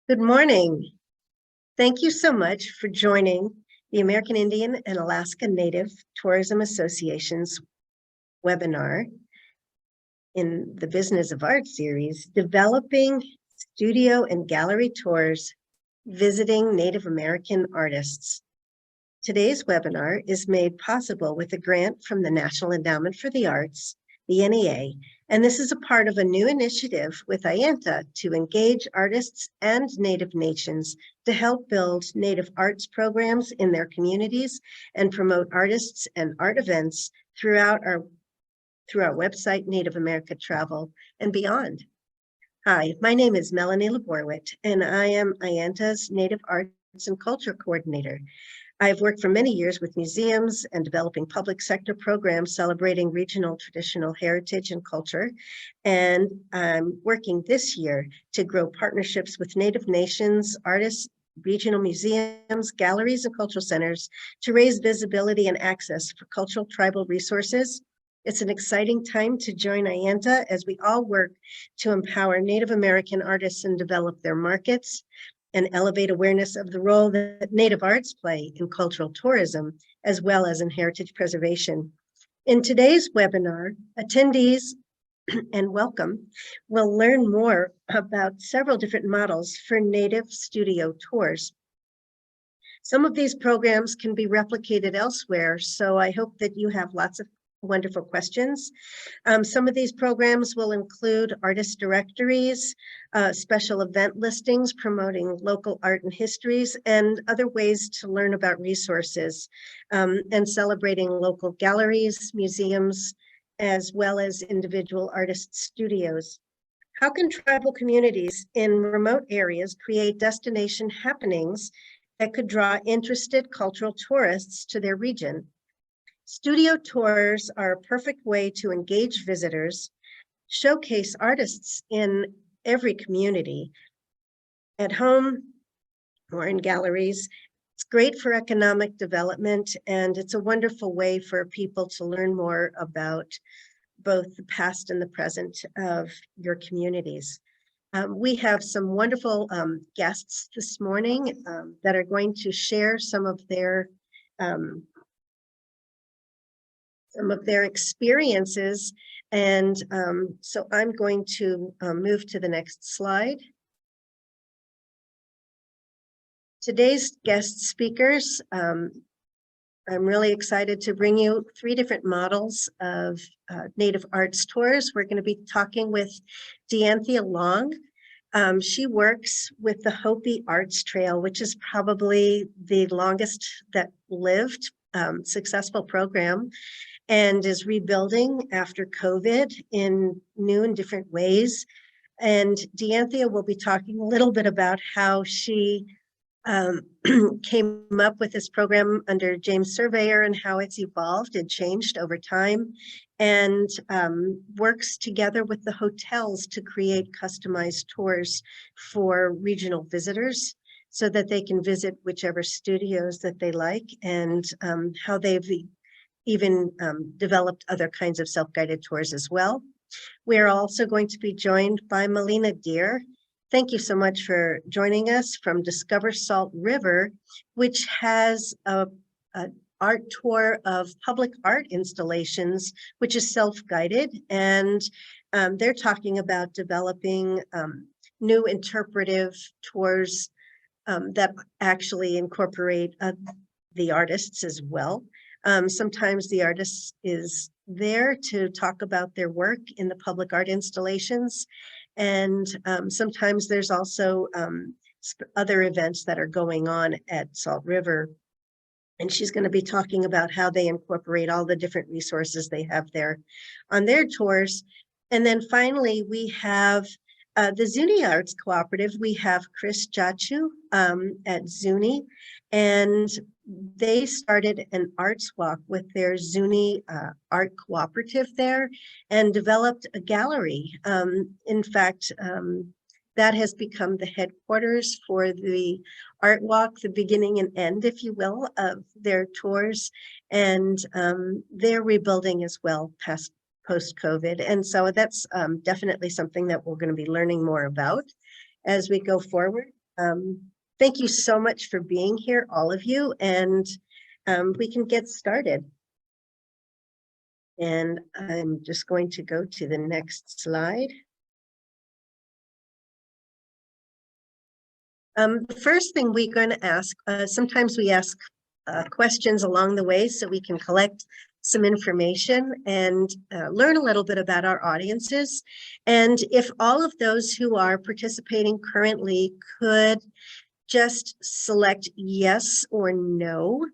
Good morning. Thank you so much for joining the American Indian and Alaska Native Tourism Association's webinar in the Business of Art series, Developing Studio and Gallery Tours, Visiting Native American Artists. Today's webinar is made possible with a grant from the National Endowment for the Arts, the NEA, and this is a part of a new initiative with IANTA to engage artists and Native nations to help build Native arts programs in their communities and promote artists and art events throughout our website, Native America Travel and beyond. Hi, my name is Melanie Laborwit, and I am IANTA's Native Arts and Culture Coordinator. I've worked for many years with museums and developing public sector programs celebrating regional traditional heritage and culture. And I'm working this year to grow partnerships with Native nations, artists, regional museums, galleries, and cultural centers to raise visibility and access for cultural tribal resources. It's an exciting time to join IANTA as we all work to empower Native American artists and develop their markets and elevate awareness of the role that Native arts play in cultural tourism, as well as in heritage preservation. In today's webinar, attendees and welcome will learn more about several different models for Native studio tours. Some of these programs can be replicated elsewhere, so I hope that you have lots of wonderful questions. Some of these programs will include artist directories, special event listings promoting local art and histories, and other ways to learn about resources, and celebrating local galleries, museums, as well as individual artist studios. How can tribal communities in remote areas create destination happenings that could draw interested cultural tourists to their region? Studio tours are a perfect way to engage visitors, showcase artists in every community, at home or in galleries. It's great for economic development, and it's a wonderful way for people to learn more about both the past and the present of your communities. We have some wonderful guests this morning that are going to share some of their experiences. And so I'm going to move to the next slide. Today's guest speakers, I'm really excited to bring you 3 different models of Native arts tours. We're going to be talking with Dianthea Long. She works with the Hopi Arts Trail, which is probably the longest that lived successful program, and is rebuilding after COVID in new and different ways. And Dianthea will be talking a little bit about how she came up with this program under James Surveyor and how it's evolved and changed over time, and works together with the hotels to create customized tours for regional visitors so that they can visit whichever studios that they like, and how they've even developed other kinds of self-guided tours as well. We're also going to be joined by Melina Deer. Thank you so much for joining us from Discover Salt River, which has an art tour of public art installations, which is self-guided. And they're talking about developing new interpretive tours that actually incorporate the artists as well. Sometimes the artist is there to talk about their work in the public art installations. And sometimes there's also other events that are going on at Salt River. And she's going to be talking about how they incorporate all the different resources they have there on their tours. And then finally, we have the Zuni Arts Cooperative. We have Chris Jachu at Zuni, and they started an arts walk with their Zuni art cooperative there and developed a gallery. In fact, that has become the headquarters for the art walk, the beginning and end, if you will, of their tours. And they're rebuilding as well post-COVID. And so that's definitely something that we're going to be learning more about as we go forward. Thank you so much for being here, all of you, and we can get started. And I'm just going to go to the next slide. The first thing we're going to ask, sometimes we ask questions along the way so we can collect some information and learn a little bit about our audiences. And if all of those who are participating currently could just select yes or no,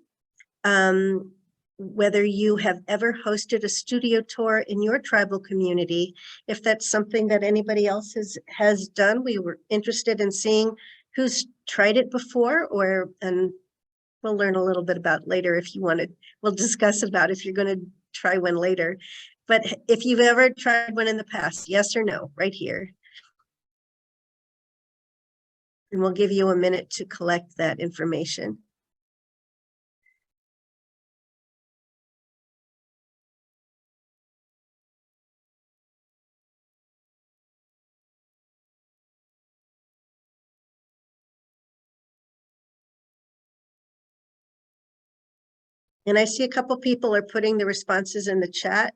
whether you have ever hosted a studio tour in your tribal community. If that's something that anybody else has done, we were interested in seeing who's tried it before, and we'll learn a little bit about later if you want to. We'll discuss about if you're going to try one later. But if you've ever tried one in the past, yes or no, right here. And we'll give you a minute to collect that information. And I see a couple people are putting the responses in the chat.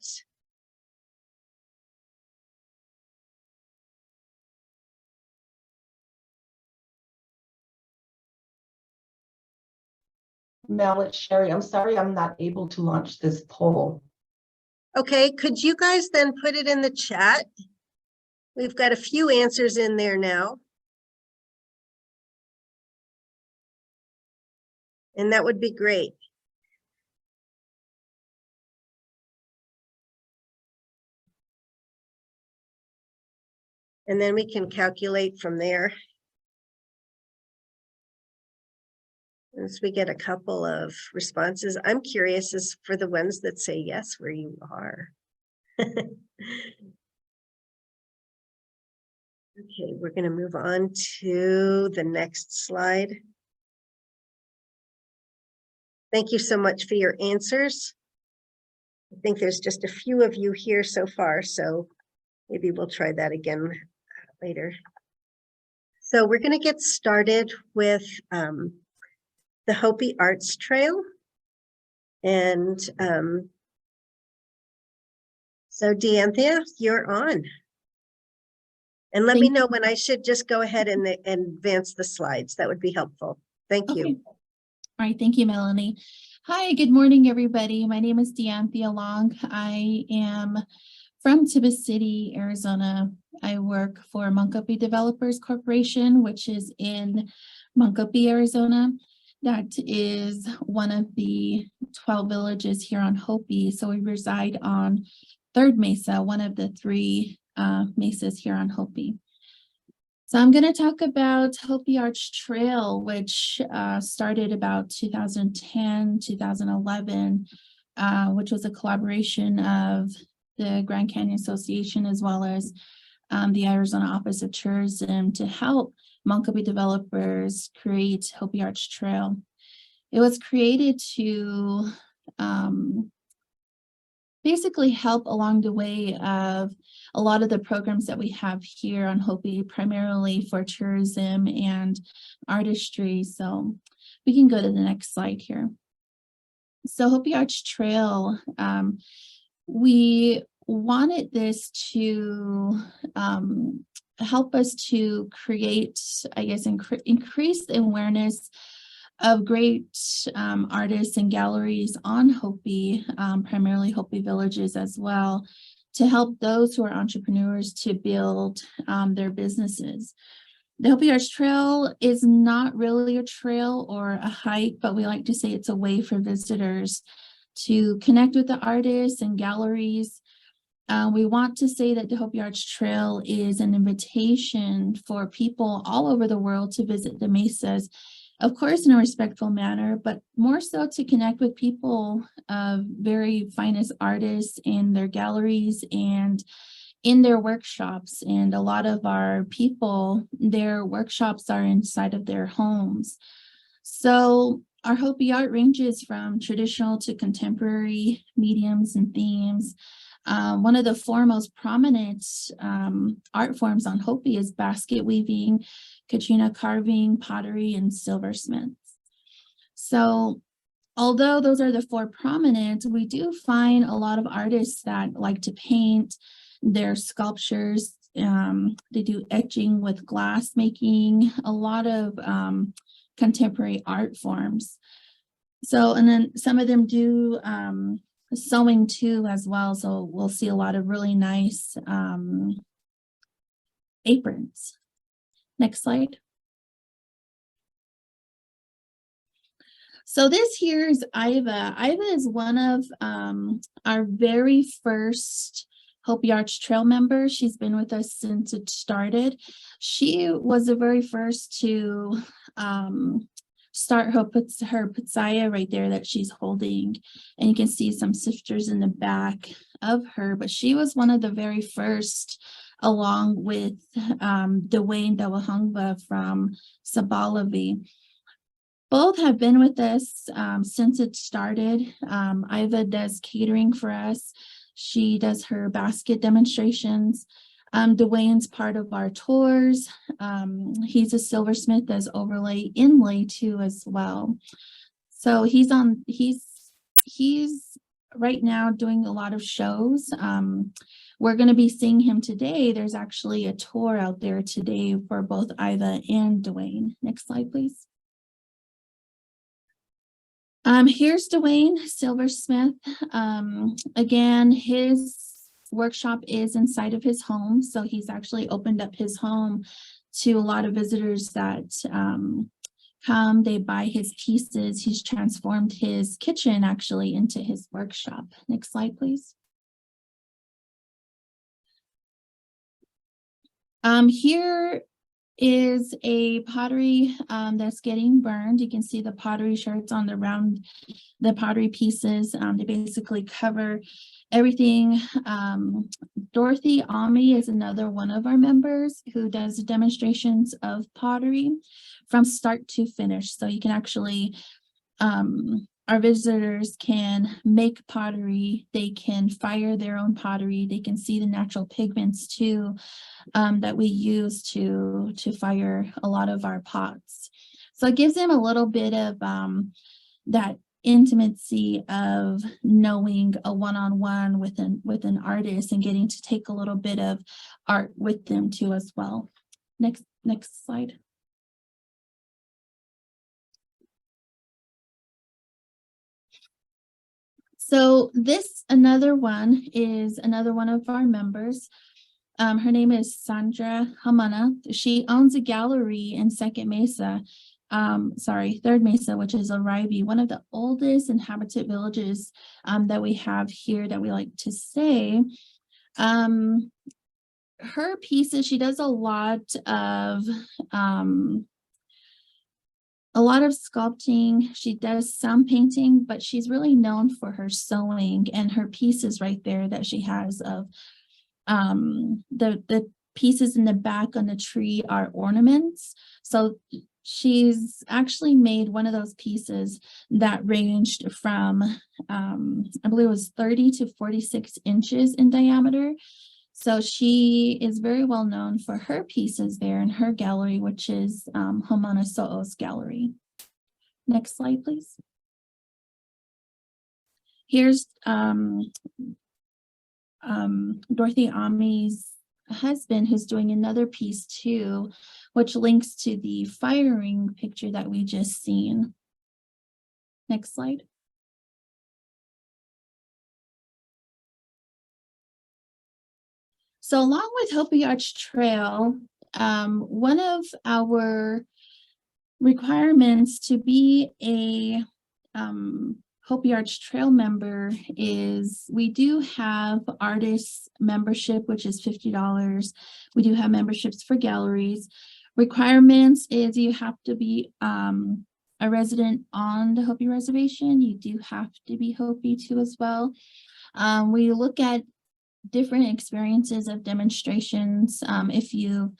Mel, it's Sherry. I'm sorry I'm not able to launch this poll. Okay, could you guys then put it in the chat? We've got a few answers in there now. And that would be great. And then we can calculate from there. Once we get a couple of responses, I'm curious as for the ones that say yes, where you are. Okay, we're going to move on to the next slide. Thank you so much for your answers. I think there's just a few of you here so far, so maybe we'll try that again later. So we're going to get started with the Hopi Arts Trail. And so Dianthea, you're on. And let me know when I should just go ahead and advance the slides. That would be helpful. Thank you. All right, thank you, Melanie. Hi, good morning, everybody. My name is Dianthea Long. I am from Tibbetts City, Arizona. I work for Moncopy Developers Corporation, which is in Moncopy, Arizona. That is one of the 12 villages here on Hopi. So we reside on Third Mesa, one of the three mesas here on Hopi. So I'm going to talk about Hopi Arts Trail, which started about 2010, 2011, which was a collaboration of the Grand Canyon Association as well as the Arizona Office of Tourism to help Moncopy developers create Hopi Arts Trail. It was created to basically help along the way of a lot of the programs that we have here on Hopi, primarily for tourism and artistry. So we can go to the next slide here. So Hopi Arts Trail, we wanted this to help us to create, I guess, increase the awareness of great artists and galleries on Hopi, primarily Hopi villages as well, to help those who are entrepreneurs to build their businesses. The Hopi Arts Trail is not really a trail or a hike, but we like to say it's a way for visitors to connect with the artists and galleries. We want to say that the Hopi Arts Trail is an invitation for people all over the world to visit the mesas, of course, in a respectful manner, but more so to connect with people of very finest artists in their galleries and in their workshops. And a lot of our people, their workshops are inside of their homes. So our Hopi art ranges from traditional to contemporary mediums and themes. One of the four most prominent art forms on Hopi is basket weaving, Katrina carving, pottery, and silversmiths. So although those are the four prominent, we do find a lot of artists that like to paint their sculptures. They do etching with glass making, a lot of contemporary art forms. So, and then some of them do sewing too as well. So we'll see a lot of really nice aprons. Next slide. So this here is Iva. Iva is one of our very first Hopi Arch Trail members. She's been with us since it started. She was the very first to start her putsaya right there that she's holding. And you can see some sisters in the back of her, but she was one of the very first, along with Dwayne Dawahangva from Sabalavi. Both have been with us since it started. Iva does catering for us. She does her basket demonstrations. Dwayne's part of our tours. He's a silversmith, does overlay inlay too as well. So he's right now doing a lot of shows. We're going to be seeing him today. There's actually a tour out there today for both Iva and Dwayne. Next slide, please. Here's Dwayne, silversmith. Again, his workshop is inside of his home. So he's actually opened up his home to a lot of visitors that come, they buy his pieces. He's transformed his kitchen actually into his workshop. Next slide, please. Here is a pottery that's getting burned. You can see the pottery shards on the pottery pieces. They basically cover everything. Dorothy Ami is another one of our members who does demonstrations of pottery from start to finish. So you can actually, our visitors can make pottery. They can fire their own pottery. They can see the natural pigments too. That we use to fire a lot of our pots. So it gives them a little bit of that intimacy of knowing a one-on-one with an artist and getting to take a little bit of art with them too as well. Next slide. So this another one is another one of our members. Her name is Sandra Hamana. She owns a gallery in Third Mesa, which is Arrivi, one of the oldest inhabited villages that we have here that we like to say. Her pieces, she does a lot of sculpting. She does some painting, but she's really known for her sewing, and her pieces right there that she has of the pieces in the back on the tree are ornaments. So she's actually made one of those pieces that ranged from I believe it was 30 to 46 inches in diameter. So she is very well known for her pieces there in her gallery, which is Homana So'o's gallery. Next slide, please. Here's Dorothy Ami's husband, who's doing another piece too, which links to the firing picture that we just seen. Next slide. So along with Hopi Arch Trail, one of our requirements to be a Hopi Arch Trail member is we do have artist membership, which is $50. We do have memberships for galleries. Requirements is you have to be a resident on the Hopi reservation. You do have to be Hopi too as well. We look at different experiences of demonstrations. If you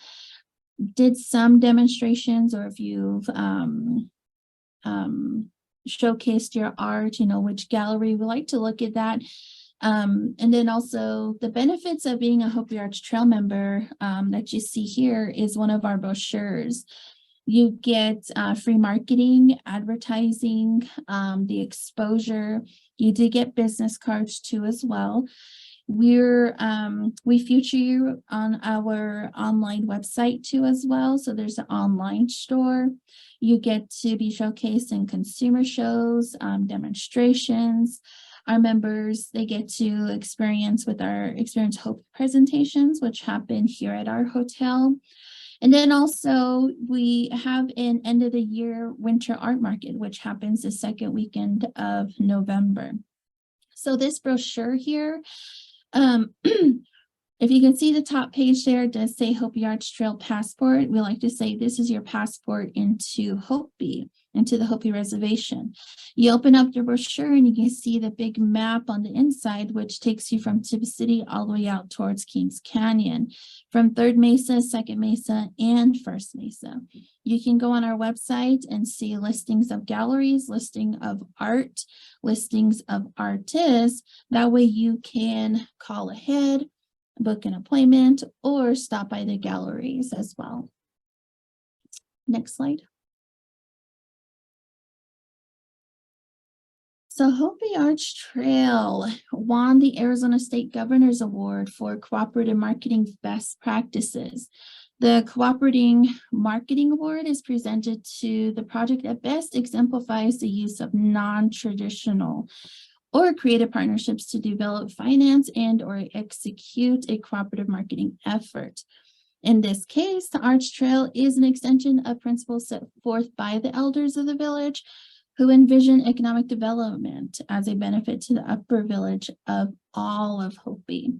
did some demonstrations or if you've showcased your art, which gallery, we like to look at that And then also the benefits of being a Hopi Arch Trail member that you see here is one of our brochures. You get free marketing, advertising, the exposure. You do get business cards too as well. We feature you on our online website too as well. So there's an online store. You get to be showcased in consumer shows, demonstrations. Our members, they get to experience with our Experience Hope presentations, which happen here at our hotel. And then also we have an end of the year winter art market, which happens the second weekend of November. So this brochure here, if you can see the top page there, it does say Hopi Arch Trail Passport. We like to say this is your passport into Hopi, into the Hopi Reservation. You open up the brochure and you can see the big map on the inside, which takes you from Tiba City all the way out towards Kings Canyon, from Third Mesa, Second Mesa, and First Mesa. You can go on our website and see listings of galleries, listing of art, listings of artists. That way you can call ahead, book an appointment, or stop by the galleries as well. Next slide. So Hopi Arch Trail won the Arizona State Governor's Award for Cooperative Marketing Best Practices. The Cooperating Marketing Award is presented to the project that best exemplifies the use of non-traditional or creative partnerships to develop, finance, and or execute a cooperative marketing effort. In this case, the Arch Trail is an extension of principles set forth by the elders of the village who envision economic development as a benefit to the upper village of all of Hopi.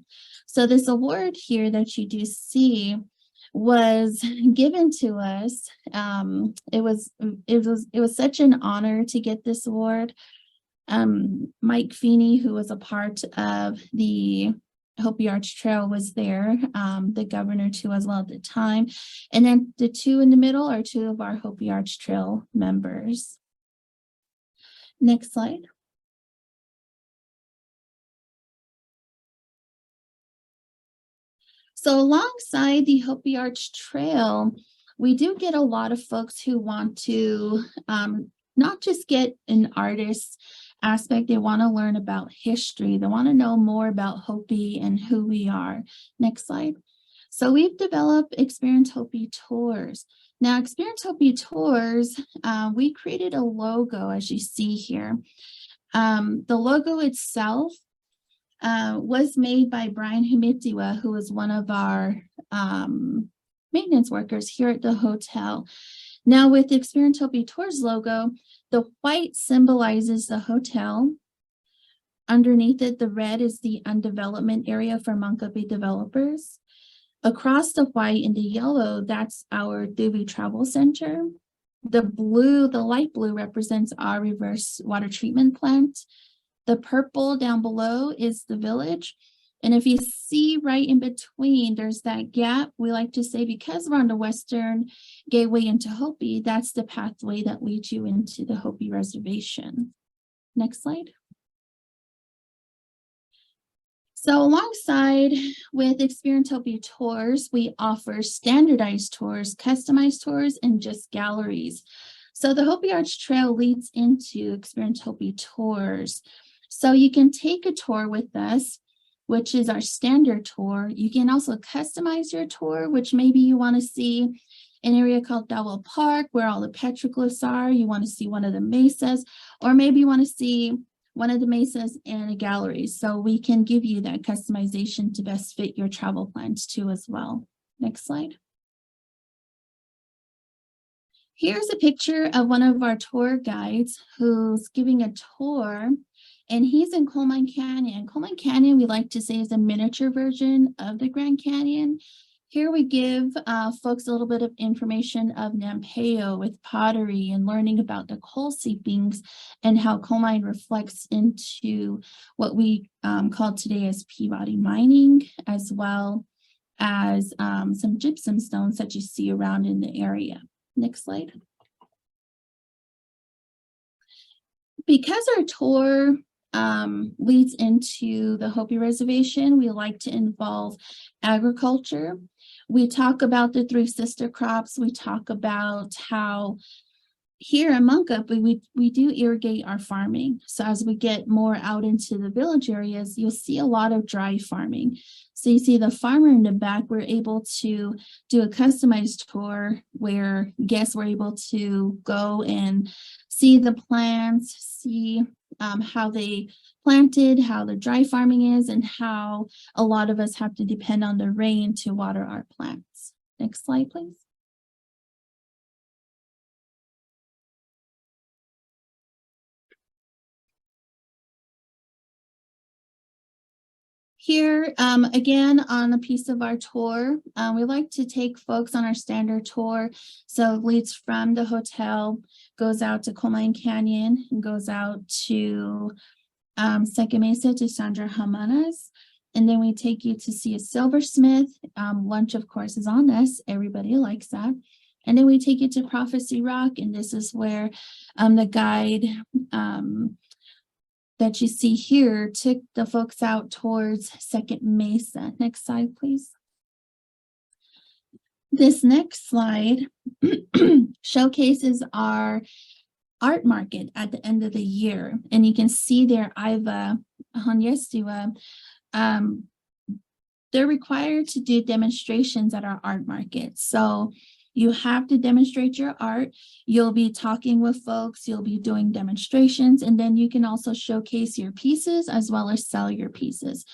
So this award here that you do see was given to us. It was such an honor to get this award. Mike Feeney, who was a part of the Hopi Arch Trail, was there, the governor too as well at the time. And then the two in the middle are two of our Hopi Arch Trail members. Next slide. So alongside the Hopi Arch Trail, we do get a lot of folks who want to not just get an artist aspect, they want to learn about history. They want to know more about Hopi and who we are. Next slide. So we've developed Experience Hopi Tours. Now, Experience Hopi Tours, we created a logo, as you see here. The logo itself was made by Brian Humitiwa, who was one of our maintenance workers here at the hotel. Now, with the Experience Hopi Tours logo, the white symbolizes the hotel. Underneath it, the red is the undevelopment area for Montgomery developers. Across the white and the yellow, that's our Dewey Travel Center. The blue, the light blue, represents our reverse water treatment plant. The purple down below is the village. And if you see right in between, there's that gap. We like to say, because we're on the western gateway into Hopi, that's the pathway that leads you into the Hopi Reservation. Next slide. So alongside with Experience Hopi Tours, we offer standardized tours, customized tours, and just galleries. So the Hopi Arch Trail leads into Experience Hopi Tours. So you can take a tour with us, which is our standard tour. You can also customize your tour, which maybe you want to see an area called Dowell Park, where all the petroglyphs are. You want to see one of the mesas, or maybe you want to see one of the mesas and a gallery. So we can give you that customization to best fit your travel plans too as well. Next slide. Here's a picture of one of our tour guides who's giving a tour, and he's in Coal Mine Canyon. Coal Mine Canyon, we like to say, is a miniature version of the Grand Canyon. Here we give folks a little bit of information of Nampeyo with pottery and learning about the coal seepings and how coal mine reflects into what we call today as Peabody mining, as well as some gypsum stones that you see around in the area. Next slide. Because our tour leads into the Hopi Reservation. We like to involve agriculture. We talk about the 3 sister crops. We talk about how here in Monkup, we do irrigate our farming. So as we get more out into the village areas, you'll see a lot of dry farming. So you see the farmer in the back, we're able to do a customized tour where guests were able to go and see the plants, see how they planted, how the dry farming is, and how a lot of us have to depend on the rain to water our plants. Next slide, please. Here, again, on a piece of our tour, we like to take folks on our standard tour. So it leads from the hotel, goes out to Coal Mine Canyon, and goes out to Second Mesa to Sandra Hamanas. And then we take you to see a silversmith. Lunch, of course, is on us. Everybody likes that. And then we take you to Prophecy Rock. And this is where the guide that you see here took the folks out towards Second Mesa. Next slide, please. This next slide showcases our art market at the end of the year. And you can see there, Iva Honyestua, they're required to do demonstrations at our art market. So you have to demonstrate your art. You'll be talking with folks, you'll be doing demonstrations, and then you can also showcase your pieces as well as sell your pieces.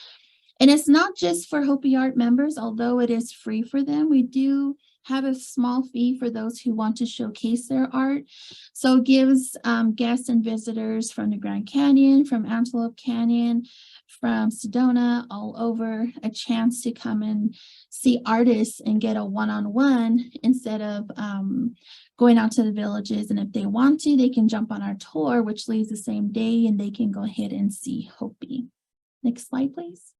And it's not just for Hopi Art members, although it is free for them. We do have a small fee for those who want to showcase their art. So it gives guests and visitors from the Grand Canyon, from Antelope Canyon, from Sedona, all over, a chance to come and see artists and get a one-on-one instead of going out to the villages. And if they want to, they can jump on our tour, which leaves the same day, and they can go ahead and see Hopi. Next slide, please.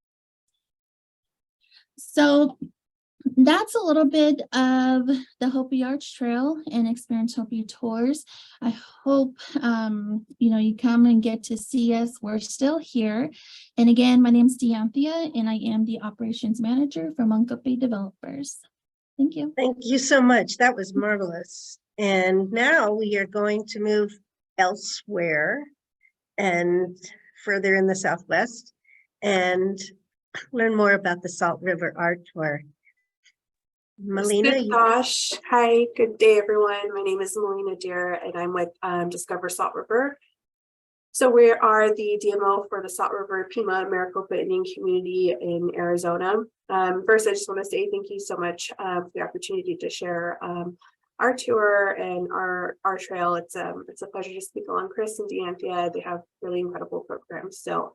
So that's a little bit of the Hopi Arts Trail and Experience Hopi Tours. I hope you come and get to see us. We're still here. And again, my name is Deanthea, and I am the operations manager for Monkup Bay Developers. Thank you. Thank you so much. That was marvelous. And now we are going to move elsewhere and further in the Southwest and learn more about the Salt River Art Tour. Melina, Gosh, hi, good day, everyone. My name is Melina Deer, and I'm with Discover Salt River. So we are the DMO for the Salt River Pima Maricopa Indian community in Arizona. First, I just want to say thank you so much for the opportunity to share our tour and our trail. It's a pleasure to speak along Chris and Deanthea. They have really incredible programs. So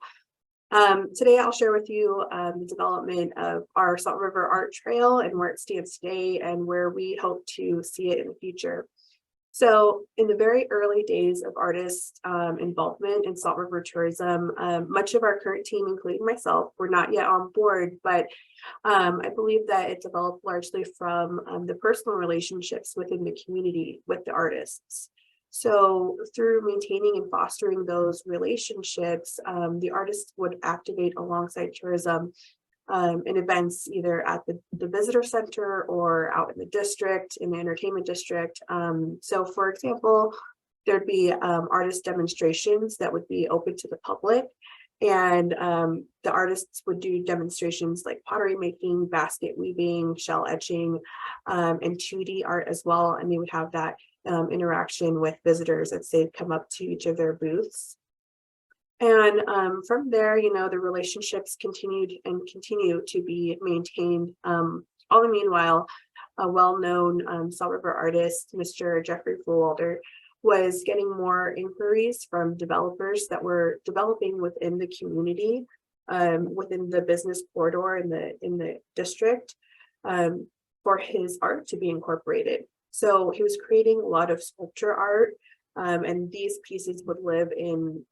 today I'll share with you the development of our Salt River Art Trail and where it stands today and where we hope to see it in the future. So in the very early days of artists' involvement in Salt River tourism, much of our current team, including myself, were not yet on board, but I believe that it developed largely from the personal relationships within the community with the artists. So through maintaining and fostering those relationships, the artists would activate alongside tourism in events either at the visitor center or out in the district, in the entertainment district. So for example, there'd be artist demonstrations that would be open to the public. And the artists would do demonstrations like pottery making, basket weaving, shell etching, and 2D art as well. And they would have that interaction with visitors as they come up to each of their booths. And from there, the relationships continued and continue to be maintained. All the meanwhile, a well-known Salt River artist, Mr. Jeffrey Fullwalder, was getting more inquiries from developers that were developing within the community, within the business corridor in the district, for his art to be incorporated. So he was creating a lot of sculpture art, and these pieces would live in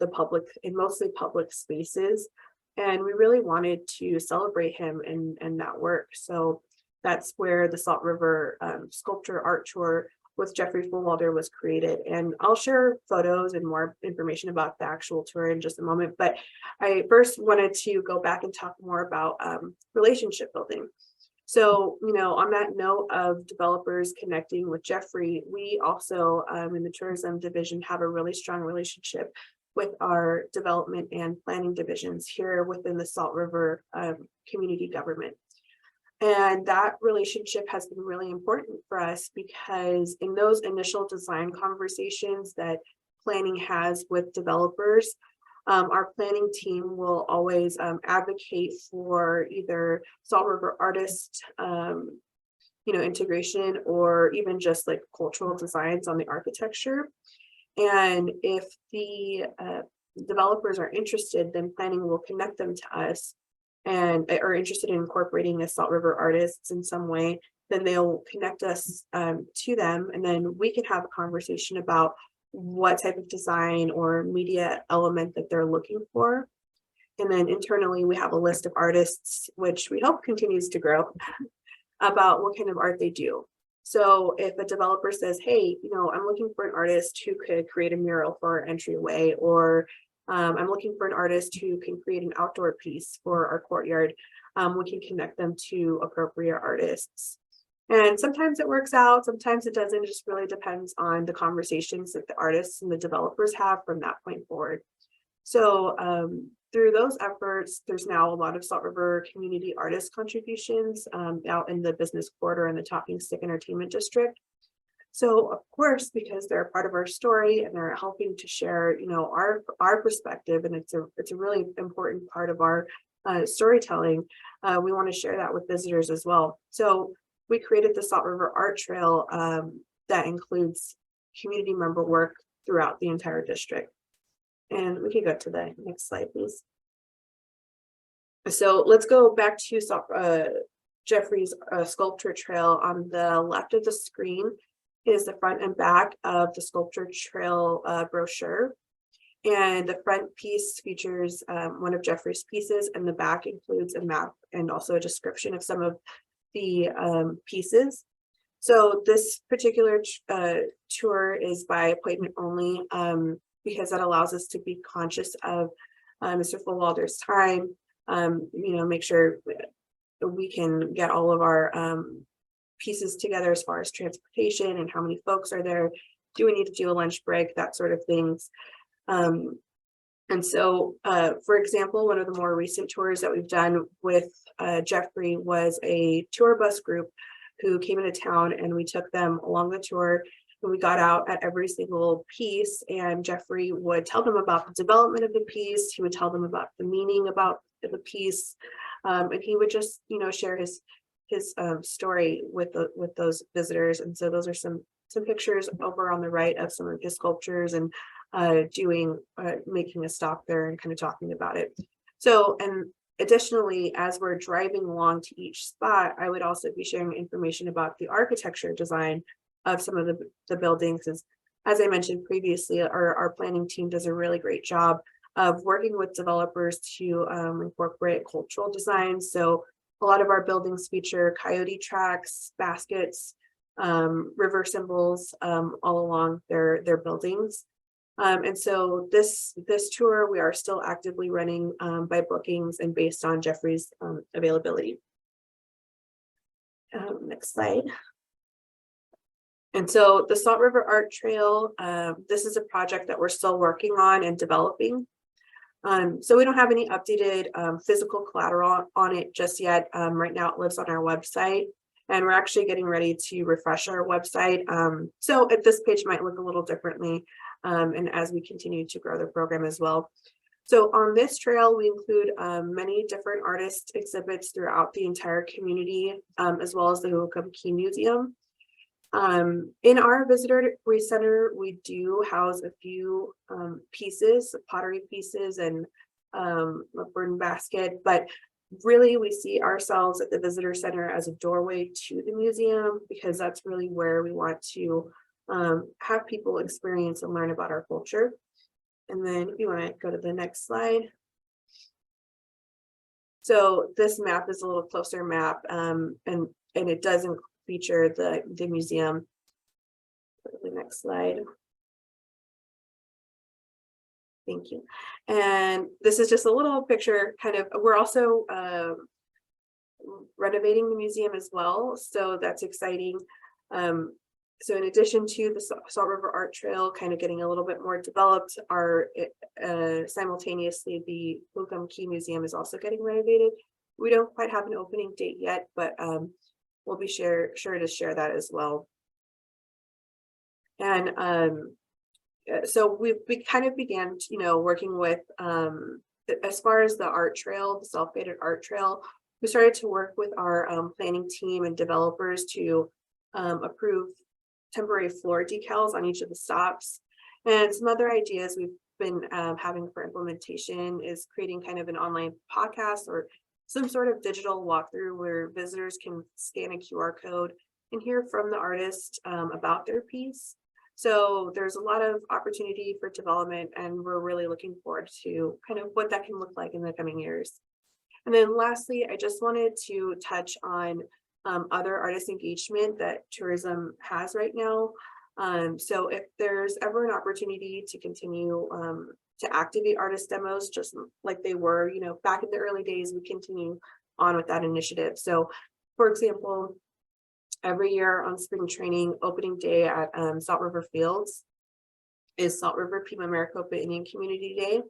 mostly public spaces. And we really wanted to celebrate him and that work. So that's where the Salt River Sculpture Art Tour with Jeffrey Fullwalder was created. And I'll share photos and more information about the actual tour in just a moment. But I first wanted to go back and talk more about relationship building. So, on that note of developers connecting with Jeffrey, we also in the tourism division have a really strong relationship with our development and planning divisions here within the Salt River community government. And that relationship has been really important for us because in those initial design conversations that planning has with developers, our planning team will always advocate for either Salt River artist, integration, or even just like cultural designs on the architecture. And if the developers are interested, then planning will connect them to us and are interested in incorporating the Salt River artists in some way, then they'll connect us to them. And then we can have a conversation about what type of design or media element that they're looking for. And then internally, we have a list of artists, which we hope continues to grow, about what kind of art they do. So if a developer says, hey, I'm looking for an artist who could create a mural for our entryway, or I'm looking for an artist who can create an outdoor piece for our courtyard, we can connect them to appropriate artists. And sometimes it works out, sometimes it doesn't. It just really depends on the conversations that the artists and the developers have from that point forward. So through those efforts, there's now a lot of Salt River community artist contributions out in the business quarter and the Talking Stick Entertainment District. So of course, because they're a part of our story and they're helping to share, our perspective, and it's a really important part of our storytelling, we want to share that with visitors as well. So we created the Salt River Art Trail that includes community member work throughout the entire district. And we can go to the next slide, please. So let's go back to Jeffrey's sculpture trail. On the left of the screen is the front and back of the sculpture trail brochure. And the front piece features one of Jeffrey's pieces, and the back includes a map and also a description of some of the pieces. So this particular tour is by appointment only, because that allows us to be conscious of Mr. Fullwalder's time, make sure we can get all of our pieces together as far as transportation and how many folks are there. Do we need to do a lunch break, that sort of things. And so, for example, one of the more recent tours that we've done with Jeffrey was a tour bus group who came into town, and we took them along the tour, and we got out at every single piece, and Jeffrey would tell them about the development of the piece. He would tell them about the meaning about the piece, and he would just, share his story with those visitors. And so those are some pictures over on the right of some of his sculptures, and making a stop there and kind of talking about it. So, and additionally, as we're driving along to each spot, I would also be sharing information about the architecture design of some of the buildings. As I mentioned previously, our planning team does a really great job of working with developers to incorporate cultural design. So a lot of our buildings feature coyote tracks, baskets, river symbols all along their buildings. And so this tour, we are still actively running by bookings and based on Jeffrey's availability. Next slide. And so the Salt River Art Trail, this is a project that we're still working on and developing. So we don't have any updated physical collateral on it just yet. Right now it lives on our website, and we're actually getting ready to refresh our website. So this page might look a little differently, and as we continue to grow the program as well. So on this trail, we include many different artist exhibits throughout the entire community, as well as the Huacum Key Museum. In our visitor center, we do house a few pieces, pottery pieces, and a burn basket, but really we see ourselves at the visitor center as a doorway to the museum, because that's really where we want to have people experience and learn about our culture. And then if you want to go to the next slide. So this map is a little closer map, and it doesn't feature the museum. Next slide. Thank you. And this is just a little picture kind of, we're also renovating the museum as well. So that's exciting. So in addition to the Salt River Art Trail kind of getting a little bit more developed, our simultaneously the Buckham Key Museum is also getting renovated. We don't quite have an opening date yet, but we'll be sure to share that as well. And so we kind of began, working with, as far as the art trail, the self-guided art trail, we started to work with our planning team and developers to approve temporary floor decals on each of the stops. And some other ideas we've been having for implementation is creating kind of an online podcast or some sort of digital walkthrough where visitors can scan a QR code and hear from the artist about their piece. So there's a lot of opportunity for development, and we're really looking forward to kind of what that can look like in the coming years. And then lastly, I just wanted to touch on other artist engagement that tourism has right now. So if there's ever an opportunity to continue to activate artist demos, just like they were, back in the early days, we continue on with that initiative. So for example, every year on spring training opening day at Salt River Fields is Salt River Pima Maricopa Indian Community Day.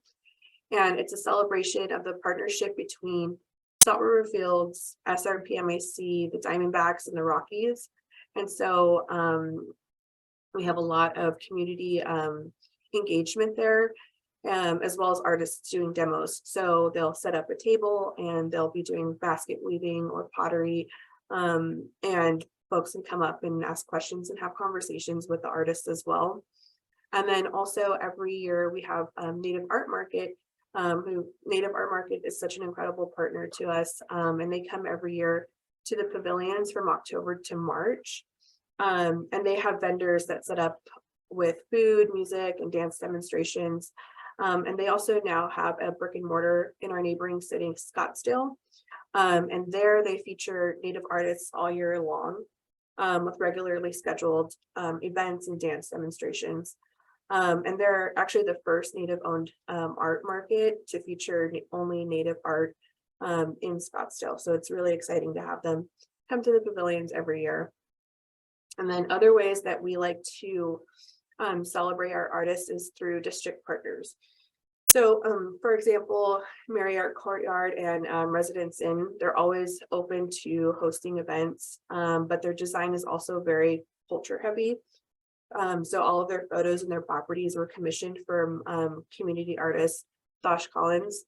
And it's a celebration of the partnership between Salt River Fields, SRPMAC, the Diamondbacks, and the Rockies. And so we have a lot of community engagement there, as well as artists doing demos. So they'll set up a table and they'll be doing basket weaving or pottery, and folks can come up and ask questions and have conversations with the artists as well. And then also every year we have Native Art Market. Native Art Market is such an incredible partner to us, and they come every year to the pavilions from October to March, and they have vendors that set up with food, music, and dance demonstrations, and they also now have a brick and mortar in our neighboring city, Scottsdale, and there they feature Native artists all year long with regularly scheduled events and dance demonstrations. And they're actually the first Native-owned art market to feature only Native art in Scottsdale. So it's really exciting to have them come to the pavilions every year. And then other ways that we like to celebrate our artists is through district partners. So for example, Marriott Courtyard and Residence Inn, they're always open to hosting events, but their design is also very culture heavy. So all of their photos and their properties were commissioned from community artist Josh Collins.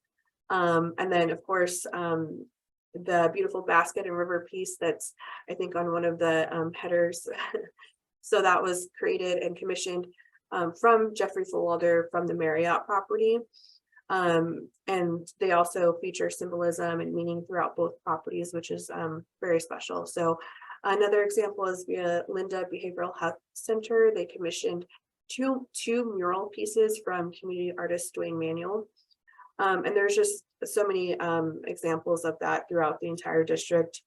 And then of course, the beautiful basket and river piece that's I think on one of the headers. So that was created and commissioned from Jeffrey Fullwalder from the Marriott property. And they also feature symbolism and meaning throughout both properties, which is very special. So another example is via Linda Behavioral Health Center. They commissioned two mural pieces from community artist Dwayne Manuel. And there's just so many examples of that throughout the entire district.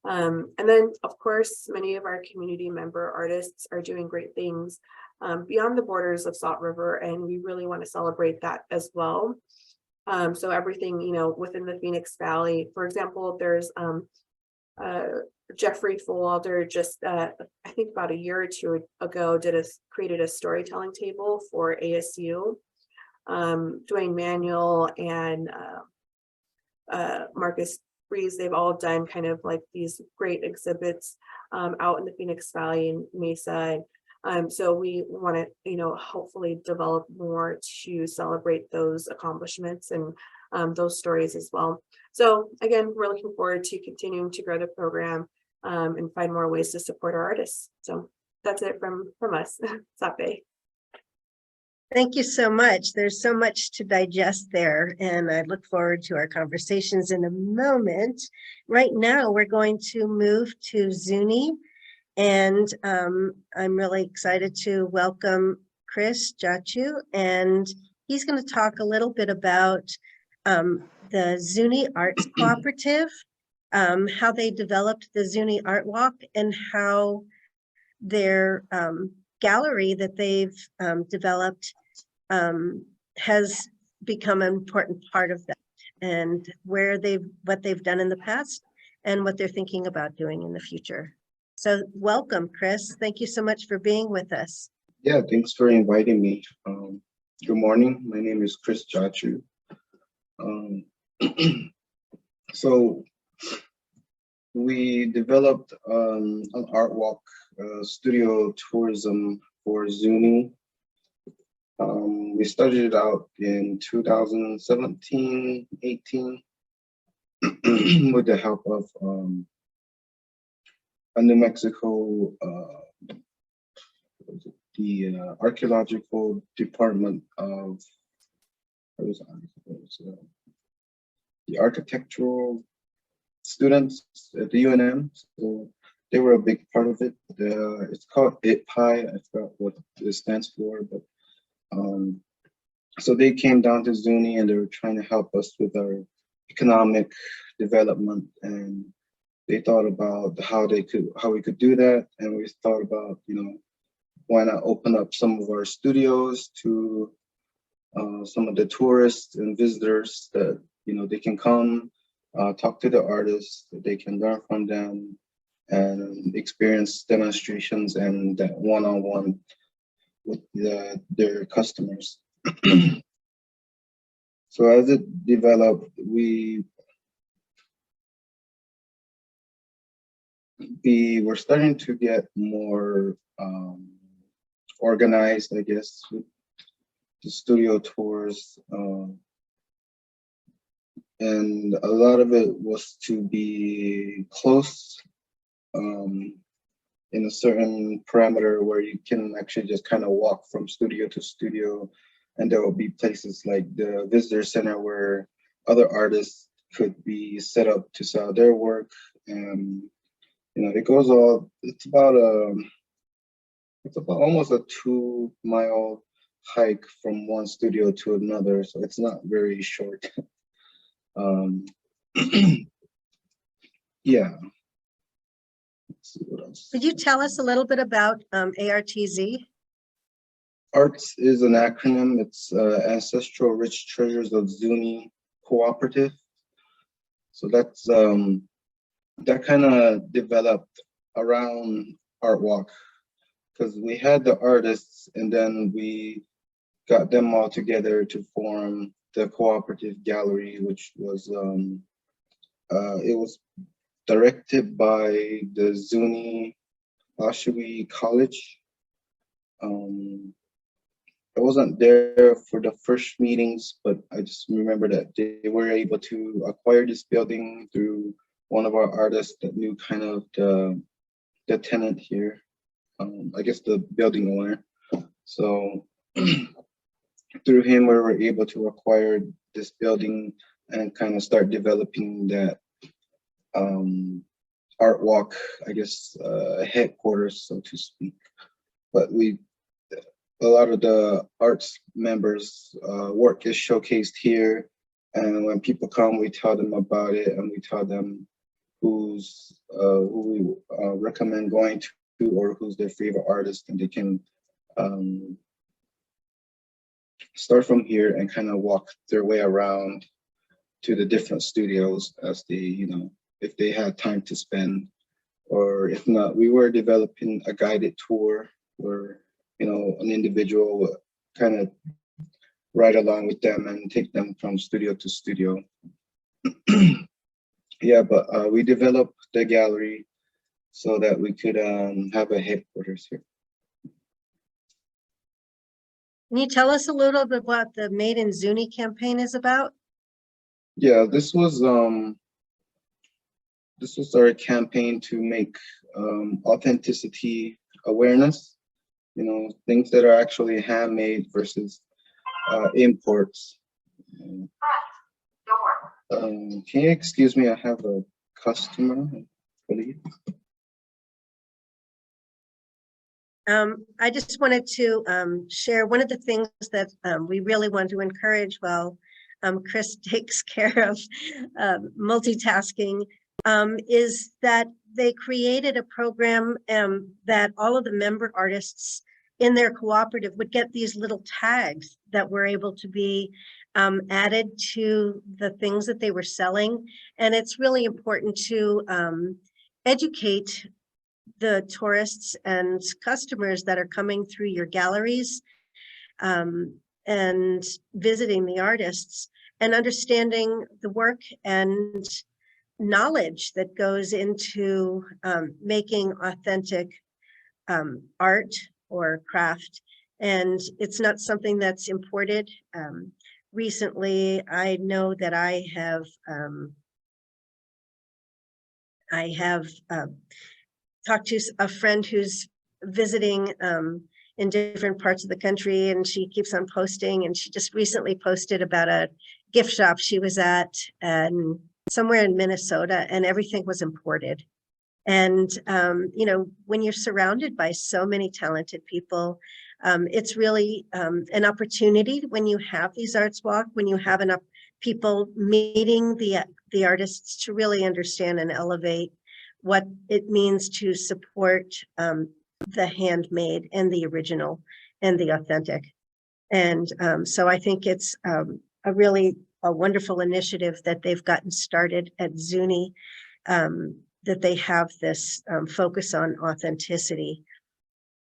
And then, of course, many of our community member artists are doing great things beyond the borders of Salt River, and we really want to celebrate that as well. So everything, within the Phoenix Valley, for example, there's Jeffrey Fullwalder just I think about a year or two ago created a storytelling table for ASU. Dwayne Manuel and Marcus Breeze, they've all done kind of like these great exhibits out in the Phoenix Valley and Mesa. So we want to, hopefully develop more to celebrate those accomplishments and those stories as well. So again, we're looking forward to continuing to grow the program and find more ways to support our artists. So that's it from us. Sape. Thank you so much. There's so much to digest there, and I look forward to our conversations in a moment. Right now, we're going to move to Zuni, and I'm really excited to welcome Chris Jachu, and he's going to talk a little bit about the Zuni Arts Cooperative, how they developed the Zuni Art Walk, and how they're gallery that they've developed has become an important part of that, and what they've done in the past and what they're thinking about doing in the future. So welcome, Chris. Thank you so much for being with us. Yeah, thanks for inviting me. Good morning. My name is Chris Jachu. So we developed an art walk studio tourism for Zuni. We started it out in 2017, 18 with the help of a New Mexico the archaeological department of the architectural students at the UNM. So they were a big part of it. It's called ITPI. I forgot what it stands for, but so they came down to Zuni and they were trying to help us with our economic development, and they thought about how we could do that, and we thought about, why not open up some of our studios to some of the tourists and visitors that they can come talk to the artists, that they can learn from them and experience demonstrations and that one-on-one with their customers. So as it developed, we were starting to get more organized, I guess, with the studio tours. And a lot of it was to be close in a certain parameter where you can actually just kind of walk from studio to studio. And there will be places like the visitor center where other artists could be set up to sell their work. And, it's about almost a 2-mile hike from one studio to another. So it's not very short. Yeah. Let's see what else. Could you tell us a little bit about ARTZ? ARTS is an acronym. It's Ancestral Rich Treasures of Zuni Cooperative. So that's that kind of developed around Art Walk, because we had the artists and then we got them all together to form the cooperative gallery, which was it was directed by the Zuni Ashui College. I wasn't there for the first meetings, but I just remember that they were able to acquire this building through one of our artists that knew kind of the tenant here, I guess the building owner. So through him, we were able to acquire this building and kind of start developing that art walk, I guess, headquarters, so to speak. But a lot of the arts members' work is showcased here. And when people come, we tell them about it, and we tell them who we recommend going to or who's their favorite artist, and they can start from here and kind of walk their way around to the different studios as they, if they had time to spend, or if not, we were developing a guided tour where, an individual would kind of ride along with them and take them from studio to studio. Yeah, but we developed the gallery so that we could have a headquarters here. Can you tell us a little bit what the Made in Zuni campaign is about? Yeah, this was our campaign to make authenticity awareness. Things that are actually handmade versus imports. Can you excuse me? I have a customer, I believe. I just wanted to share one of the things that we really want to encourage while Chris takes care of multitasking, is that they created a program that all of the member artists in their cooperative would get these little tags that were able to be added to the things that they were selling. And it's really important to educate the tourists and customers that are coming through your galleries and visiting the artists, and understanding the work and knowledge that goes into making authentic art or craft. And it's not something that's imported. Recently, I know that I have talked to a friend who's visiting in different parts of the country, and she keeps on posting, and she just recently posted about a gift shop she was at somewhere in Minnesota, and everything was imported. And you know, when you're surrounded by so many talented people, it's really an opportunity when you have these arts walk, when you have enough people meeting the artists to really understand and elevate what it means to support the handmade and the original and the authentic. And so I think it's a really wonderful initiative that they've gotten started at Zuni, that they have this focus on authenticity.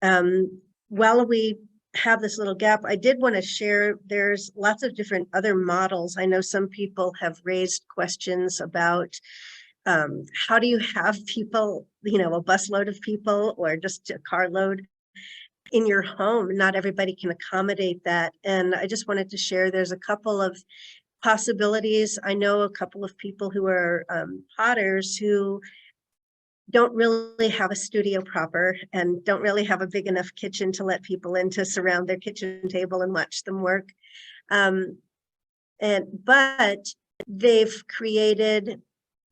While we have this little gap, I did want to share, there's lots of different other models. I know some people have raised questions about how do you have people, you know, a busload of people or just a carload in your home? Not everybody can accommodate that. And I just wanted to share, there's a couple of possibilities. I know a couple of people who are potters who don't really have a studio proper and don't really have a big enough kitchen to let people in to surround their kitchen table and watch them work. But they've created,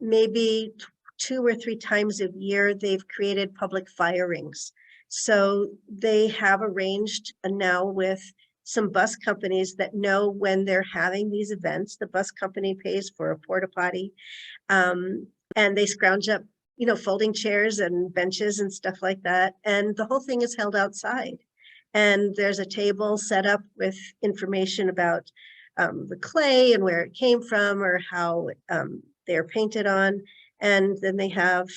maybe 2 or 3 times a year, they've created public firings. So they have arranged now with some bus companies that know when they're having these events, the bus company pays for a porta potty, and they scrounge up, you know, folding chairs and benches and stuff like that. And the whole thing is held outside. And there's a table set up with information about the clay and where it came from or how they're painted on. And then they have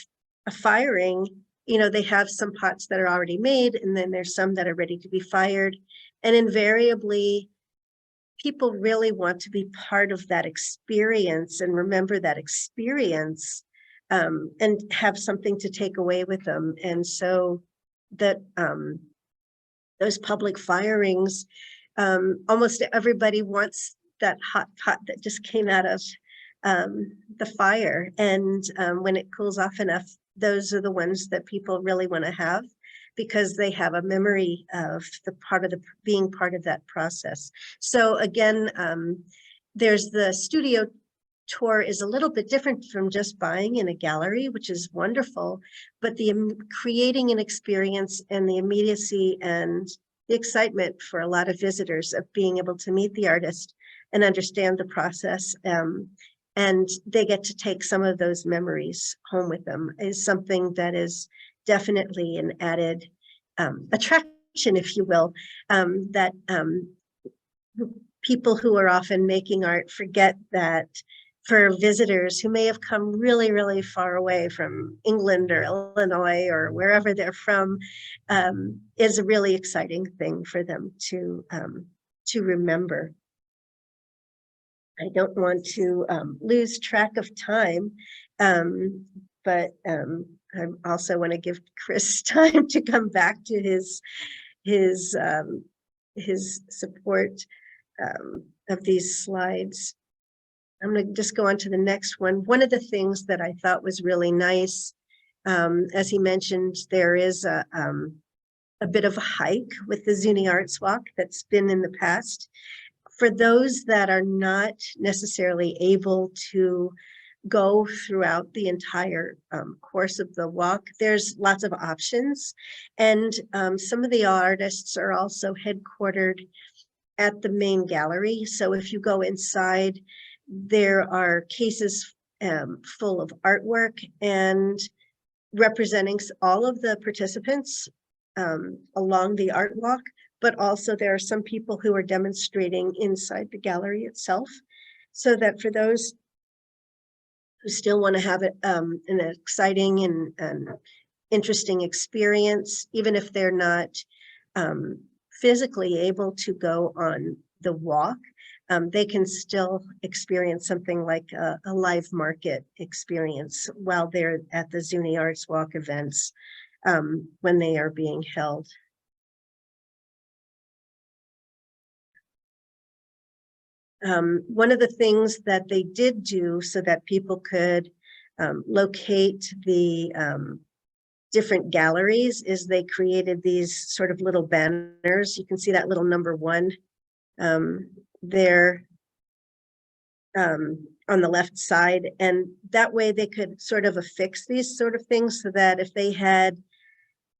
a firing. You know, they have some pots that are already made, and then there's some that are ready to be fired. And invariably, people really want to be part of that experience and remember that experience, and have something to take away with them. And so that those public firings, almost everybody wants that hot pot that just came out of the fire. And when it cools off enough, those are the ones that people really want to have, because they have a memory of being part of that process. So again, there's the studio tour is a little bit different from just buying in a gallery, which is wonderful, but the creating an experience and the immediacy and the excitement for a lot of visitors of being able to meet the artist and understand the process, and they get to take some of those memories home with them, is something that is definitely an added attraction, if you will, that people who are often making art forget that for visitors who may have come really, really far away from England or Illinois or wherever they're from, is a really exciting thing for them to remember. I don't want to lose track of time, but I also want to give Chris time to come back to his support of these slides. I'm going to just go on to the next one. One of the things that I thought was really nice, as he mentioned, there is a bit of a hike with the Zuni Arts Walk that's been in the past. For those that are not necessarily able to go throughout the entire course of the walk, there's lots of options. And some of the artists are also headquartered at the main gallery. So if you go inside, there are cases full of artwork and representing all of the participants along the art walk, but also there are some people who are demonstrating inside the gallery itself, so that for those who still want to have it an exciting and interesting experience, even if they're not physically able to go on the walk, they can still experience something like a live market experience while they're at the Zuni Arts Walk events when they are being held. One of the things that they did do so that people could locate the different galleries is they created these sort of little banners. You can see that little number 1 there on the left side, and that way they could sort of affix these sort of things so that if they have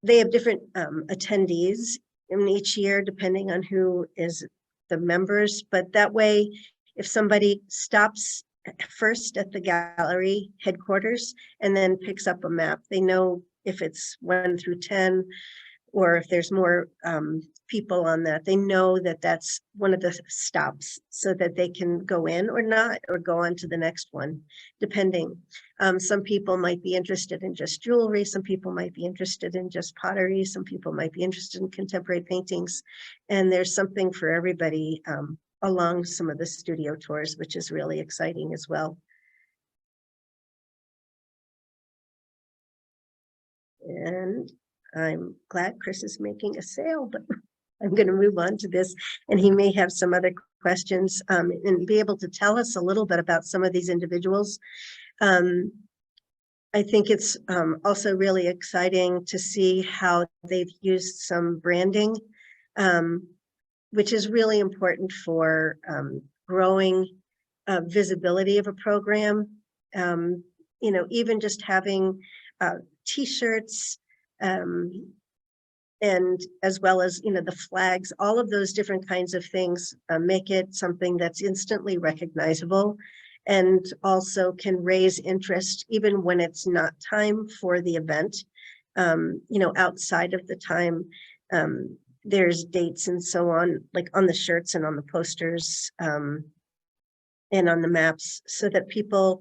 different attendees in each year depending on who is the members, but that way if somebody stops first at the gallery headquarters and then picks up a map, they know if it's 1 through 10 or if there's more people on that, they know that that's one of the stops so that they can go in or not, or go on to the next one, depending. Some people might be interested in just jewelry. Some people might be interested in just pottery. Some people might be interested in contemporary paintings. And there's something for everybody along some of the studio tours, which is really exciting as well. And I'm glad Chris is making a sale, but I'm going to move on to this, and he may have some other questions and be able to tell us a little bit about some of these individuals. I think it's also really exciting to see how they've used some branding, which is really important for growing visibility of a program. You know, even just having t-shirts, and as well as, you know, the flags, all of those different kinds of things make it something that's instantly recognizable and also can raise interest even when it's not time for the event. You know, outside of the time, there's dates and so on, like on the shirts and on the posters and on the maps, so that people,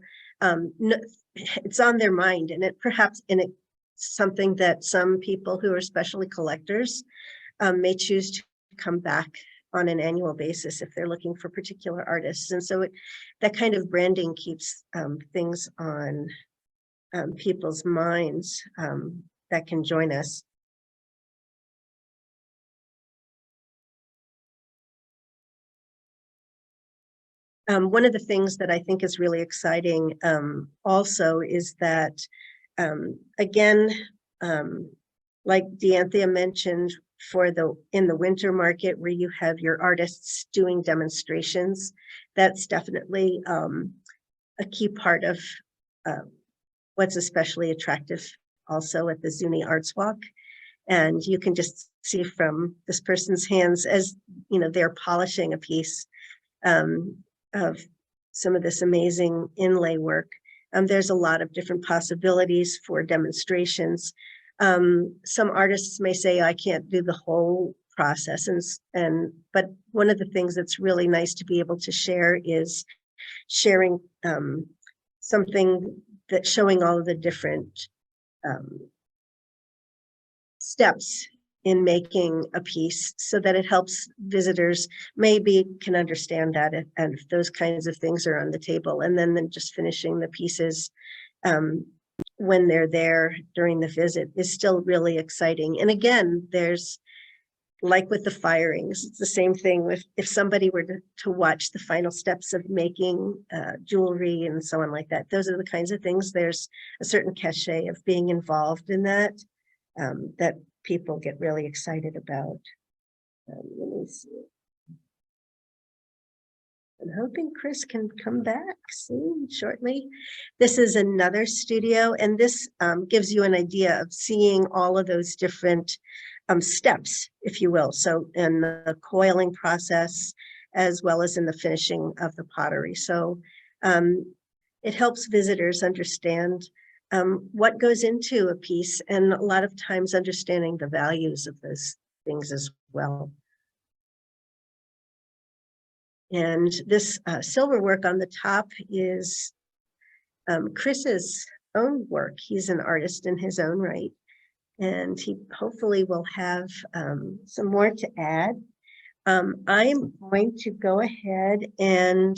it's on their mind, and it perhaps in it something that some people who are especially collectors may choose to come back on an annual basis if they're looking for particular artists. And so that kind of branding keeps things on people's minds that can join us. One of the things that I think is really exciting also is that again, like Deanthea mentioned, in the winter market where you have your artists doing demonstrations, that's definitely a key part of what's especially attractive also at the Zuni Arts Walk. And you can just see from this person's hands, as you know, they're polishing a piece of some of this amazing inlay work. There's a lot of different possibilities for demonstrations. Some artists may say, I can't do the whole process, but one of the things that's really nice to be able to share is sharing something that's showing all of the different steps in making a piece, so that it helps visitors maybe can understand that and if those kinds of things are on the table, and then just finishing the pieces when they're there during the visit is still really exciting. And again, there's, like with the firings, it's the same thing with if somebody were to watch the final steps of making jewelry and so on like that. Those are the kinds of things, there's a certain cachet of being involved in that that people get really excited about. Let me see. I'm hoping Chris can come back soon, shortly. This is another studio, and this gives you an idea of seeing all of those different steps, if you will. So in the coiling process, as well as in the finishing of the pottery. So it helps visitors understand what goes into a piece, and a lot of times understanding the values of those things as well. And this silver work on the top is Chris's own work. He's an artist in his own right, and he hopefully will have some more to add. I'm going to go ahead and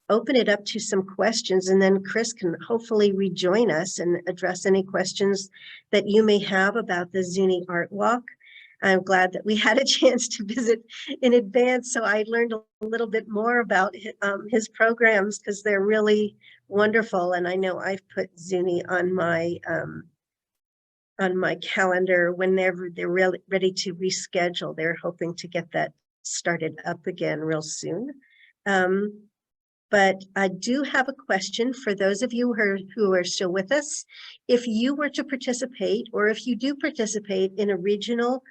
open it up to some questions, and then Chris can hopefully rejoin us and address any questions that you may have about the Zuni Art Walk. I'm glad that we had a chance to visit in advance, so I learned a little bit more about his programs, because they're really wonderful. And I know I've put Zuni on my calendar whenever they're really ready to reschedule. They're hoping to get that started up again real soon. But I do have a question for those of you who are still with us. If you were to participate, or if you do participate in a regional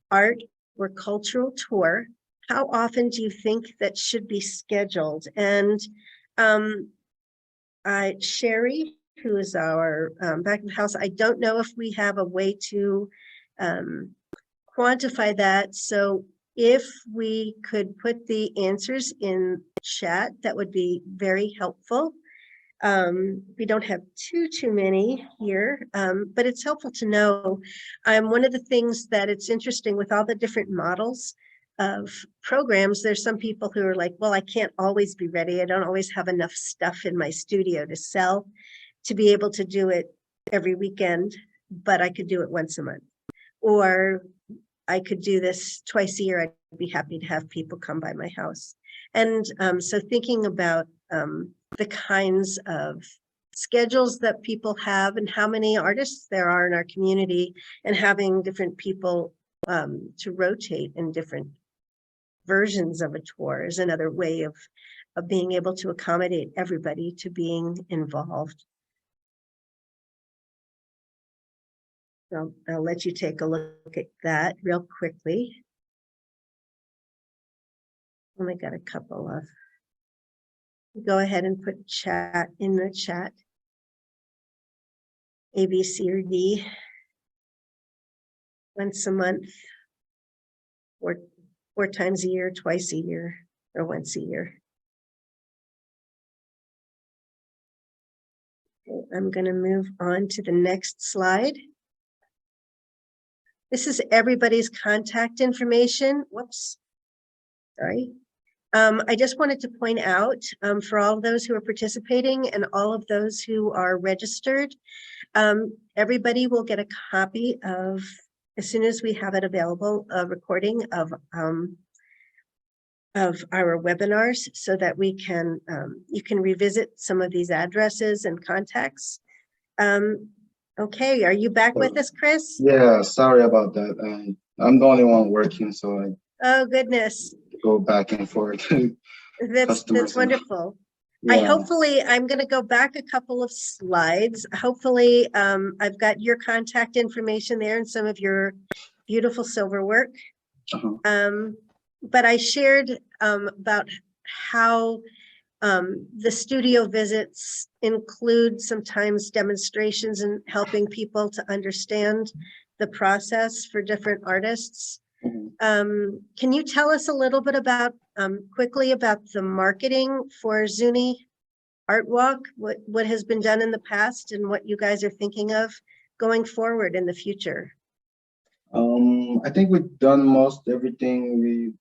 art or cultural tour, how often do you think that should be scheduled? And Sherry, who is our back of the house, I don't know if we have a way to quantify that. So if we could put the answers in chat, that would be very helpful. We don't have too many here, but it's helpful to know. One of the things that it's interesting with all the different models of programs, there's some people who are like, well, I can't always be ready. I don't always have enough stuff in my studio to sell to be able to do it every weekend, but I could do it once a month. Or I could do this twice a year. I'd be happy to have people come by my house. And so thinking about the kinds of schedules that people have and how many artists there are in our community, and having different people to rotate in different versions of a tour is another way of being able to accommodate everybody to being involved. So I'll let you take a look at that real quickly. Only got a couple of. Go ahead and put chat in the chat. A, B, C, or D. Once a month, or 4 times a year, twice a year, or once a year. Okay, I'm going to move on to the next slide. This is everybody's contact information. Whoops, sorry. I just wanted to point out for all of those who are participating and all of those who are registered, everybody will get a copy of, as soon as we have it available, a recording of our webinars, so that we can, you can revisit some of these addresses and contacts. Okay, are you back with us, Chris? Yeah, sorry about that. I'm the only one working, so I Oh, goodness. go back and forth. That's wonderful. Yeah. I'm going to go back a couple of slides. Hopefully, I've got your contact information there and some of your beautiful silver work. But I shared about how the studio visits include sometimes demonstrations and helping people to understand the process for different artists. Can you tell us a little bit about quickly about the marketing for Zuni Art Walk, what has been done in the past and what you guys are thinking of going forward in the future? I think we've done most everything. We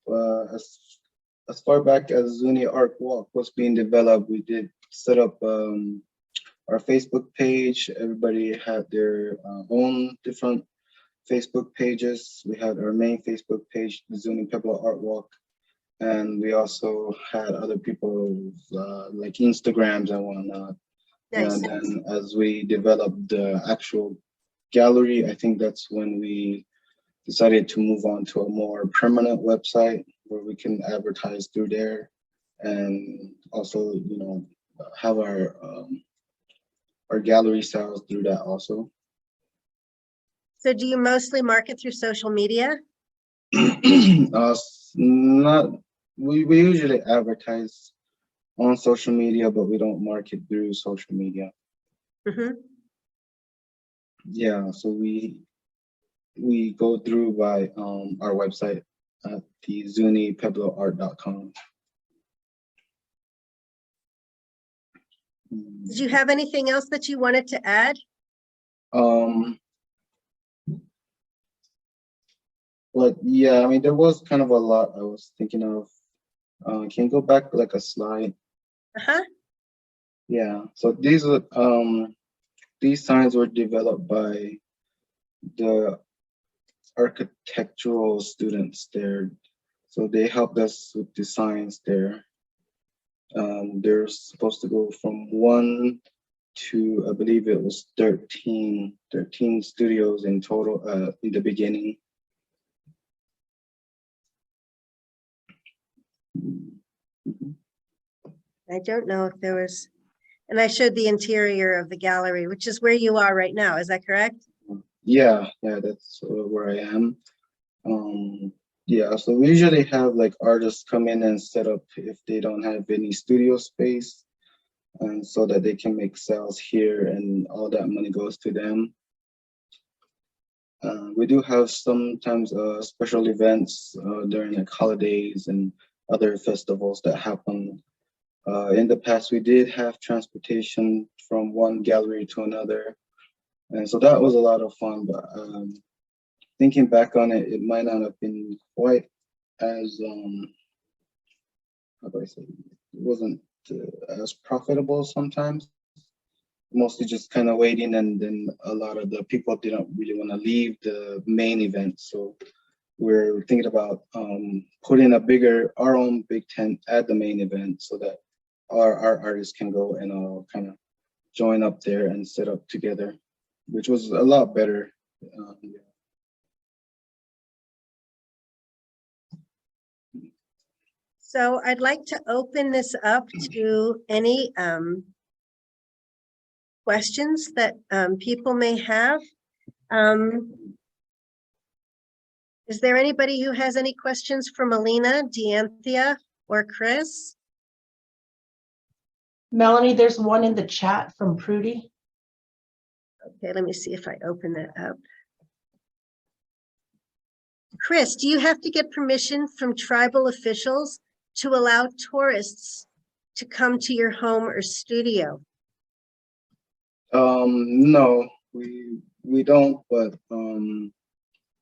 as far back as Zuni Art Walk was being developed, we did set up our Facebook page. Everybody had their own different Facebook pages. We had our main Facebook page, the Zuni Pueblo Art Walk, and we also had other people's like Instagrams and whatnot. Nice. And then as we developed the actual gallery, I think that's when we decided to move on to a more permanent website where we can advertise through there, and also, you know, have our gallery sales through that also. So do you mostly market through social media? Not, we usually advertise on social media, but we don't market through social media. Mhm. Yeah, so we go through by our website at the zunipuebloart.com. Did you have anything else that you wanted to add? But yeah, I mean, there was kind of a lot I was thinking of. Can you go back like a slide? Uh-huh. Yeah, so these signs were developed by the architectural students there. So they helped us with designs there. They're supposed to go from 1 to, I believe it was 13 studios in total in the beginning. I don't know if there was, and I showed the interior of the gallery, which is where you are right now. Is that correct? Yeah, that's where I am. Yeah, so we usually have like artists come in and set up if they don't have any studio space, and so that they can make sales here and all that money goes to them. We do have sometimes special events during like holidays and other festivals that happen. In the past, we did have transportation from one gallery to another, and so that was a lot of fun. But thinking back on it, it might not have been quite as how do I say? It wasn't as profitable sometimes. Mostly just kind of waiting, and then a lot of the people didn't really want to leave the main event. So we're thinking about putting our own big tent at the main event, so that our artists can go and kind of join up there and set up together, which was a lot better. Yeah. So I'd like to open this up to any questions that people may have. Is there anybody who has any questions for Melina, Deanthea, or Chris? Melanie, there's one in the chat from Prudy. Okay, let me see if I open that up. Chris, do you have to get permission from tribal officials to allow tourists to come to your home or studio? No, we don't, but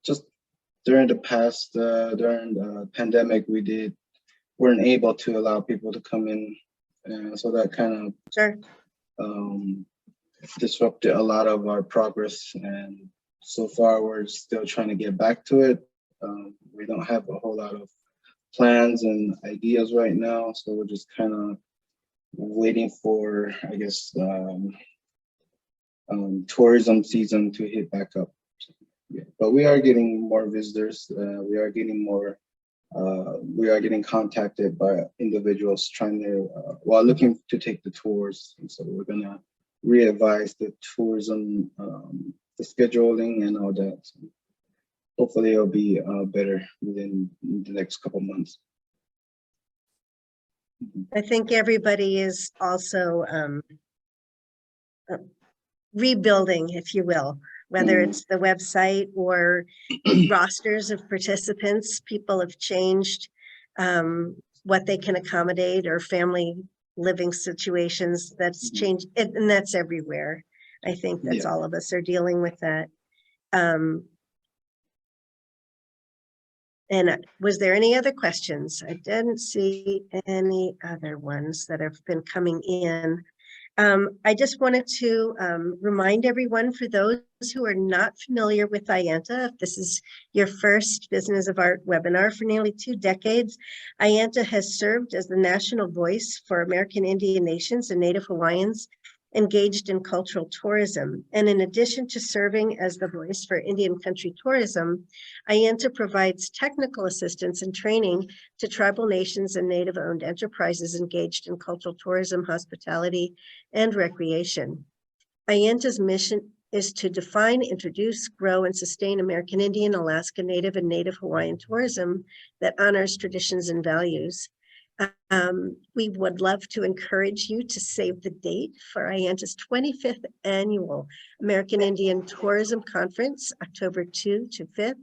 just during the past, during the pandemic, weren't able to allow people to come in, and so that kind Sure. of disrupted a lot of our progress. And so far, we're still trying to get back to it. We don't have a whole lot of plans and ideas right now, so we're just kind of waiting for, I guess, tourism season to hit back up. Yeah, but we are getting more visitors. We are getting contacted by individuals trying to, looking to take the tours. And so we're gonna re-advise the tourism, the scheduling and all that. So hopefully it'll be better within the next couple months. I think everybody is also rebuilding, if you will, whether it's the website or rosters of participants. People have changed what they can accommodate, or family living situations. That's changed, and that's everywhere. I think that's all of us are dealing with that. And was there any other questions? I didn't see any other ones that have been coming in. I just wanted to remind everyone, for those who are not familiar with IANTA, if this is your first Business of Art webinar, for nearly 2 decades, IANTA has served as the national voice for American Indian nations and Native Hawaiians engaged in cultural tourism. And in addition to serving as the voice for Indian country tourism, IANTA provides technical assistance and training to tribal nations and Native-owned enterprises engaged in cultural tourism, hospitality, and recreation. IANTA's mission is to define, introduce, grow, and sustain American Indian, Alaska Native, and Native Hawaiian tourism that honors traditions and values. We would love to encourage you to save the date for IANTA's 25th Annual American Indian Tourism Conference, October 2 to 5th.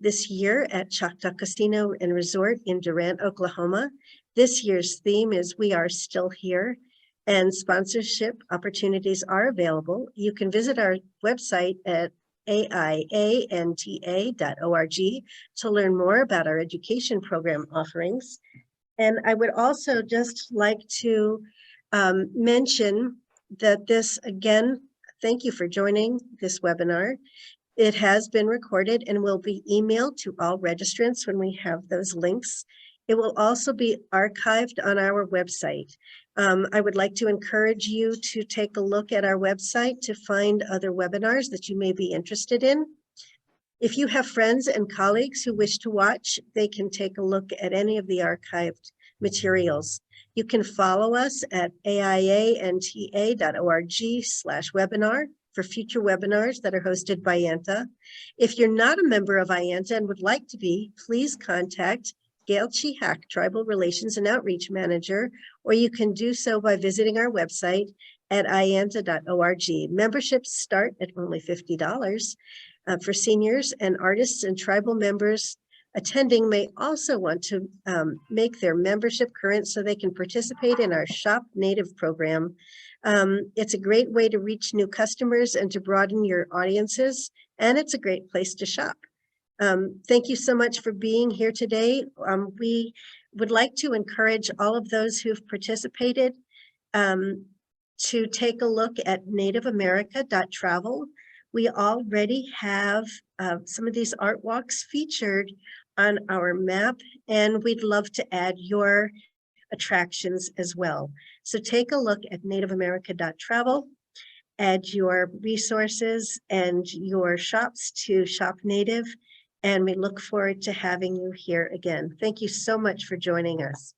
This year at Choctaw Casino and Resort in Durant, Oklahoma. This year's theme is We Are Still Here, and sponsorship opportunities are available. You can visit our website at aianta.org to learn more about our education program offerings. And I would also just like to mention that this, again, thank you for joining this webinar. It has been recorded and will be emailed to all registrants when we have those links. It will also be archived on our website. I would like to encourage you to take a look at our website to find other webinars that you may be interested in. If you have friends and colleagues who wish to watch, they can take a look at any of the archived materials. You can follow us at aianta.org/webinar for future webinars that are hosted by IANTA. If you're not a member of IANTA and would like to be, please contact Gail Chihak, Tribal Relations and Outreach Manager, or you can do so by visiting our website at ianta.org. Memberships start at only $50 for seniors, and artists and tribal members attending may also want to make their membership current so they can participate in our Shop Native program. It's a great way to reach new customers and to broaden your audiences, and it's a great place to shop. Thank you so much for being here today. We would like to encourage all of those who've participated to take a look at nativeamerica.travel. We already have some of these art walks featured on our map, and we'd love to add your attractions as well. So take a look at nativeamerica.travel, add your resources and your shops to Shop Native, and we look forward to having you here again. Thank you so much for joining us.